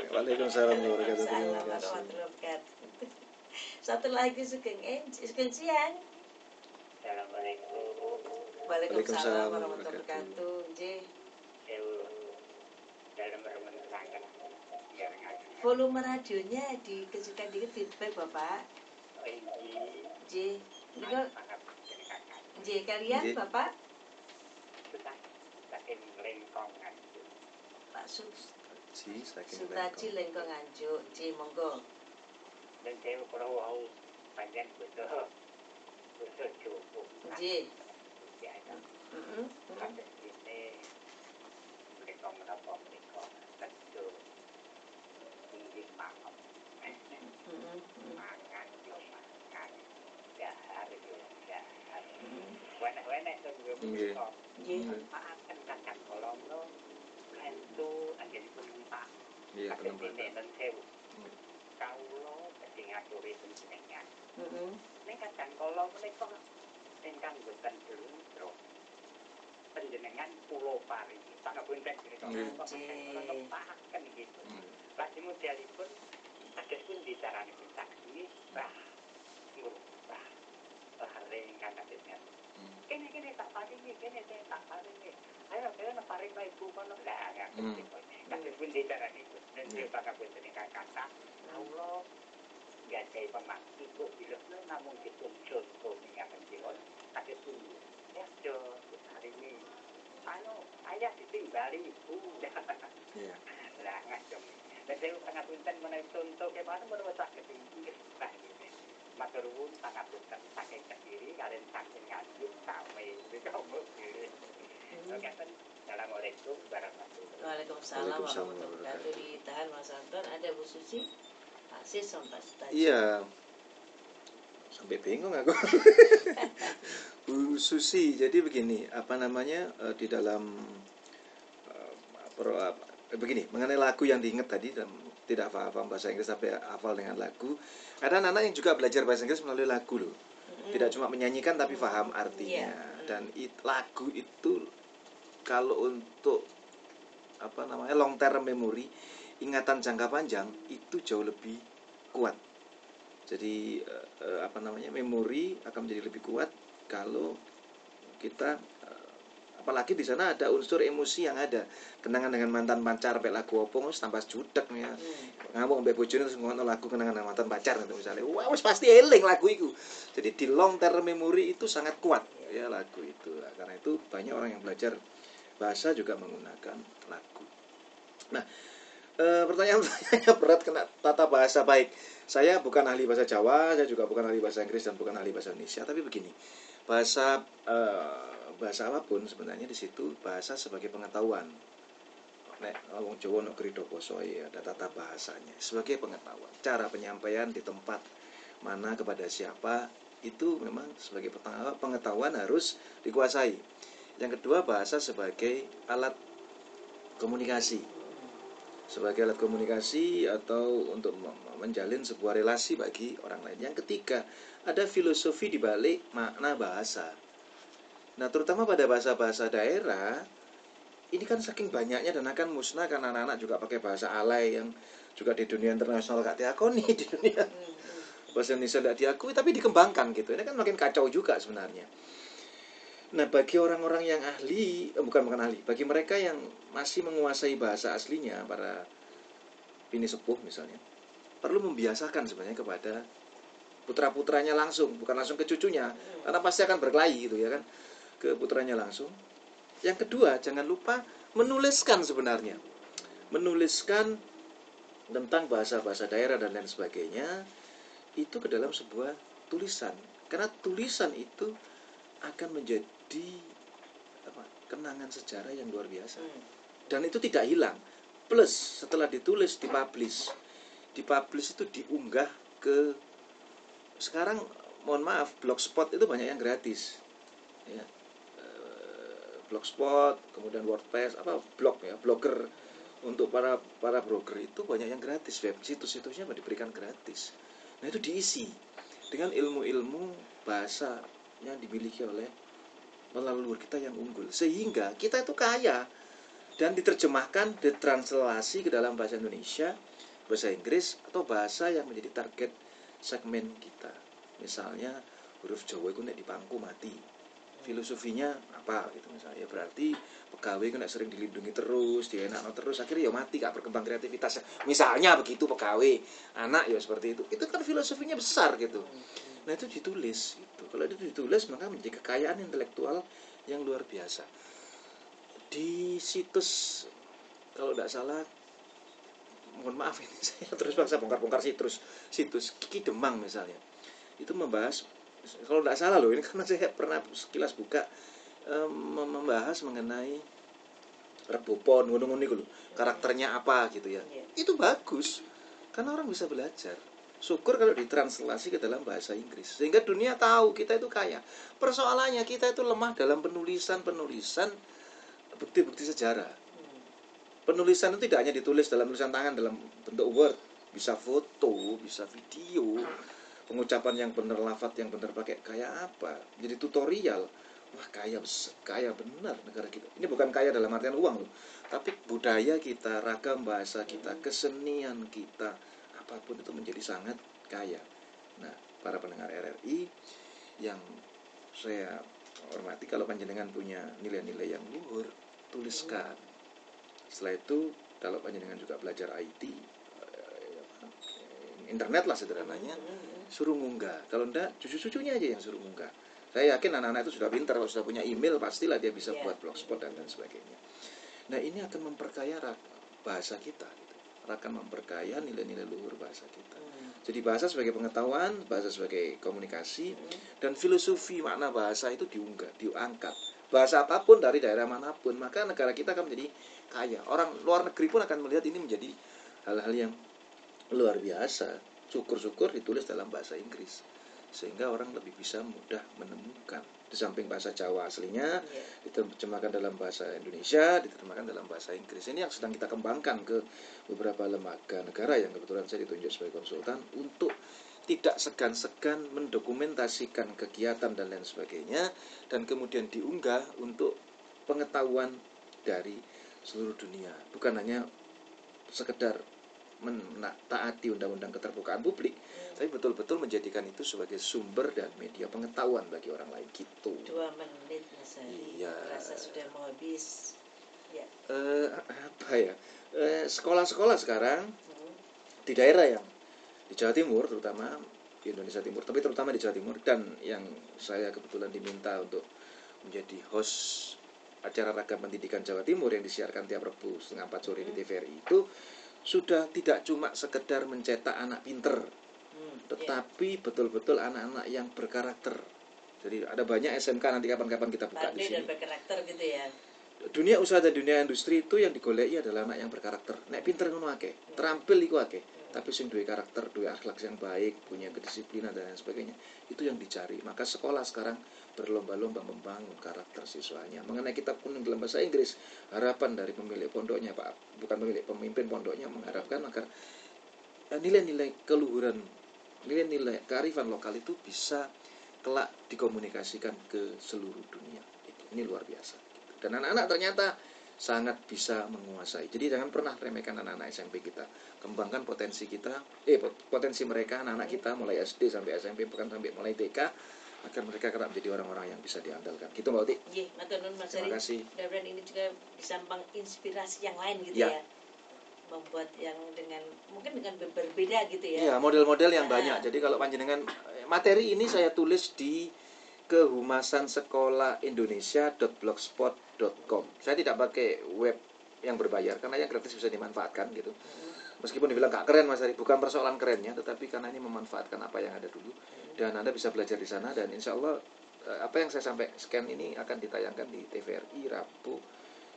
Waalaikumsalam warahmatullahi Waalaikumsalam wabarakatuh. warahmatullahi wabarakatuh. Satu lagi sugeng siang. Assalamualaikum. Waalaikumsalam warahmatullahi wabarakatuh. Ji. Dalam menerangkan biar ngaji. Volume radionya dikecilkan dikit feedback Bapak. Ji. Niku Ji kalian Ji. Bapak? Saking lengkongan. Pak Si saking Sutaji Lengkong Nganjuk. Ji monggo. Dan saya kalau mau panjang betul cukup. Ji. Ya, ada ini mereka menapa mereka betul tinggi makan. Mangan yo mangan. Dahar yo dahar. Wena-wena sebelum mereka. Makan kacang kolong lo. Itu anjir penumpang. Iya, penumpang. Dan sewu. Kaulo dadi ngaturi penjenengan. Nek kacang kolong menika ingkang boten delungro. Penjenengan pulau pari. Pangapunten menika. Paken gitu. Lajeng modalipun saged pun dicaranipun saksi. Haring kan katanya. Kene tak paringi, kene tak paringi. Ayo kene paring bae ibu kono lah ya. Tapi pun dicaranipun. Dan dia pangapunten kata Allah gadai pemangki kok bilang namun dituntut kok ingatan jiwa ada tunggu ya do hari ini ayah ditinggali ibu lah ngacem dan saya sangat punten menuntut ke mana menurut sakit tinggi nah ini matur nuwun sangat punten saking kediri kalian saking nganjuk sampai di kamu kiri oke assalamualaikum warahmatullahi wabarakatuh. Waalaikumsalam warahmatullahi wabarakatuh. Ditahan Mas Anton, ada Bu Susi. Masih sampai tadi. Iya. Sampai bingung aku. Bu Susi, jadi begini, apa namanya di dalam begini, mengenai lagu yang diingat tadi dan tidak paham bahasa Inggris tapi hafal dengan lagu. Ada anak-anak yang juga belajar bahasa Inggris melalui lagu loh. Tidak cuma menyanyikan tapi paham artinya. Dan lagu itu kalau untuk apa namanya long term memory, ingatan jangka panjang itu jauh lebih kuat. Jadi memori akan menjadi lebih kuat kalau kita apalagi di sana ada unsur emosi yang ada. Kenangan dengan mantan pacar pek lagu opo wis tambah judek ya. Ngamuk mbek bojone terus ngono lagu kenangan dengan mantan pacar gitu misalnya. Wah, wis pasti eling lagu itu. Jadi di long term memory itu sangat kuat ya lagu itu. Nah, karena itu banyak orang yang belajar bahasa juga menggunakan lagu. Nah, pertanyaan-pertanyaannya berat kena tata bahasa baik. Saya bukan ahli bahasa Jawa, saya juga bukan ahli bahasa Inggris dan bukan ahli bahasa Indonesia. Tapi begini, bahasa apapun sebenarnya di situ bahasa sebagai pengetahuan. Nek wong Jawa nek krida basa ada tata bahasanya sebagai pengetahuan. Cara penyampaian di tempat mana kepada siapa itu memang sebagai pengetahuan harus dikuasai. Yang kedua, bahasa sebagai alat komunikasi. Sebagai alat komunikasi atau untuk menjalin sebuah relasi bagi orang lain. Yang ketiga, ada filosofi di balik makna bahasa. Nah, terutama pada bahasa-bahasa daerah, ini kan saking banyaknya dan akan musnah karena anak-anak juga pakai bahasa alay yang juga di dunia internasional gak diakoni, di dunia bahasa Indonesia tidak diakui, tapi dikembangkan gitu. Ini kan makin kacau juga sebenarnya. Nah, bagi orang-orang yang ahli, bukan ahli, bagi mereka yang masih menguasai bahasa aslinya, para bini sepuh misalnya, perlu membiasakan sebenarnya kepada putra-putranya langsung, bukan langsung ke cucunya, karena pasti akan berkelahi gitu ya kan, ke putranya langsung. Yang kedua, jangan lupa menuliskan sebenarnya, menuliskan tentang bahasa-bahasa daerah dan lain sebagainya itu ke dalam sebuah tulisan, karena tulisan itu akan menjadi kenangan sejarah yang luar biasa dan itu tidak hilang. Plus setelah ditulis dipublish itu diunggah ke, sekarang mohon maaf, blogspot itu banyak yang gratis ya. Blogspot, kemudian WordPress, blog ya, blogger untuk para blogger itu banyak yang gratis, web situs-situsnya diberikan gratis. Nah, itu diisi dengan ilmu-ilmu bahasa yang dimiliki oleh leluhur kita yang unggul, sehingga kita itu kaya dan diterjemahkan, ditranslasi ke dalam bahasa Indonesia, bahasa Inggris atau bahasa yang menjadi target segmen kita. Misalnya huruf Jawa itu nek dipangku mati, filosofinya apa gitu misalnya, ya berarti pegawai kena sering dilindungi terus, dienakno terus, akhirnya ya mati, gak berkembang kreativitas. Misalnya begitu pegawai, anak ya seperti itu kan filosofinya besar gitu. Nah, itu ditulis gitu. Kalau itu ditulis maka menjadi kekayaan intelektual yang luar biasa. Di situs, kalau tidak salah, mohon maaf ini saya terus bangsa bongkar-bongkar situs Kiki Demang misalnya, itu membahas, kalau tidak salah loh, ini karena saya pernah sekilas buka, membahas mengenai Rebupon, ngono-ngono itu loh, karakternya apa gitu ya. Itu bagus karena orang bisa belajar. Syukur kalau ditranslasi ke dalam bahasa Inggris, sehingga dunia tahu kita itu kaya. Persoalannya kita itu lemah dalam penulisan bukti-bukti sejarah. Penulisan itu tidak hanya ditulis dalam tulisan tangan dalam bentuk Word, bisa foto, bisa video, pengucapan yang benar, lafaz yang benar, pakai kayak apa, jadi tutorial. Wah, kaya benar negara kita. Ini bukan kaya dalam artian uang loh, tapi budaya kita, ragam bahasa kita, kesenian kita, apapun itu menjadi sangat kaya. Nah, para pendengar RRI yang saya hormati, kalau panjenengan punya nilai-nilai yang luhur, tuliskan. Setelah itu, kalau panjenengan juga belajar IT, internet lah sederhananya, suruh ngunggah. Kalau enggak, cucu-cucunya aja yang suruh ngunggah. Saya yakin anak-anak itu sudah pintar, kalau sudah punya email pastilah dia bisa buat blogspot dan sebagainya. Nah, ini akan memperkaya bahasa kita, gitu. Akan memperkaya nilai-nilai luhur bahasa kita. Jadi bahasa sebagai pengetahuan, bahasa sebagai komunikasi, dan filosofi makna bahasa itu diangkat. Bahasa apapun dari daerah manapun, maka negara kita akan menjadi kaya. Orang luar negeri pun akan melihat ini menjadi hal-hal yang luar biasa. Syukur-syukur ditulis dalam bahasa Inggris, sehingga orang lebih bisa mudah menemukan. Di samping bahasa Jawa aslinya, diterjemahkan dalam bahasa Indonesia, diterjemahkan dalam bahasa Inggris. Ini yang sedang kita kembangkan ke beberapa lembaga negara yang kebetulan saya ditunjuk sebagai konsultan, untuk tidak segan-segan mendokumentasikan kegiatan dan lain sebagainya, dan kemudian diunggah untuk pengetahuan dari seluruh dunia. Bukan hanya sekedar mentaati undang-undang keterbukaan publik, tapi betul-betul menjadikan itu sebagai sumber dan media pengetahuan bagi orang lain gitu. 2 menit Mas Ari. Iya. Rasa sudah mau habis. Ya. Apa ya? Sekolah-sekolah sekarang di daerah yang di Jawa Timur, terutama di Indonesia Timur, tapi terutama di Jawa Timur, dan yang saya kebetulan diminta untuk menjadi host acara Ragam Pendidikan Jawa Timur yang disiarkan tiap Rabu 3:30 sore di TVRI, itu sudah tidak cuma sekedar mencetak anak pinter, tetapi betul-betul anak-anak yang berkarakter. Jadi ada banyak SMK, nanti kapan-kapan kita buka di Pandai dan sini. berkarakter gitu ya. Dunia usaha dan dunia industri itu yang digoleki adalah anak yang berkarakter. Nek pinter ngono akeh, terampil iku akeh, tapi sing duwe karakter, duwe akhlak yang baik, punya kedisiplinan dan lain sebagainya, itu yang dicari. Maka sekolah sekarang berlomba-lomba membangun karakter siswanya. Mengenai kitab kuning dalam bahasa Inggris, harapan dari pemilik pondoknya, Pak, bukan pemimpin pondoknya, mengharapkan agar nilai-nilai keluhuran, nilai-nilai kearifan lokal itu bisa kelak dikomunikasikan ke seluruh dunia. Ini luar biasa. Dan anak-anak ternyata sangat bisa menguasai. Jadi jangan pernah remehkan anak-anak SMP kita. Kembangkan potensi kita, potensi mereka, anak-anak kita mulai SD sampai SMP, bahkan sampai mulai TK, agar mereka kelak menjadi orang-orang yang bisa diandalkan. Gitu Mbak Uti. Nggih, matur nuwun Mas Ari. Terima kasih. Mudah-mudahan ini juga bisa menginspirasi yang lain gitu Ya. ya. Membuat yang mungkin dengan berbeda gitu ya. Iya, model-model yang banyak. Jadi kalau panjenengan materi ini saya tulis di kehumasan sekolah Indonesia.blogspot.com. Saya tidak pakai web yang berbayar karena yang gratis bisa dimanfaatkan gitu. Meskipun dibilang gak keren Mas Ari, bukan persoalan kerennya, tetapi karena ini memanfaatkan apa yang ada dulu, dan Anda bisa belajar di sana. Dan insya Allah apa yang saya sampai scan ini akan ditayangkan di TVRI Rabu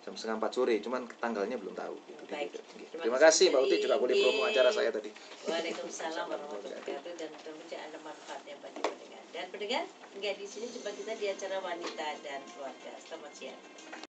jam 3:30 sore, cuman tanggalnya belum tahu gitu. Baik. Terima kasih Mbak Uti juga boleh promo acara saya tadi. Waalaikumsalam warahmatullahi wabarakatuh, dan tentunya ada manfaatnya bagi pendengar. Dan pendengar, enggak di sini jumpa kita di acara Wanita dan Keluarga. Selamat siang.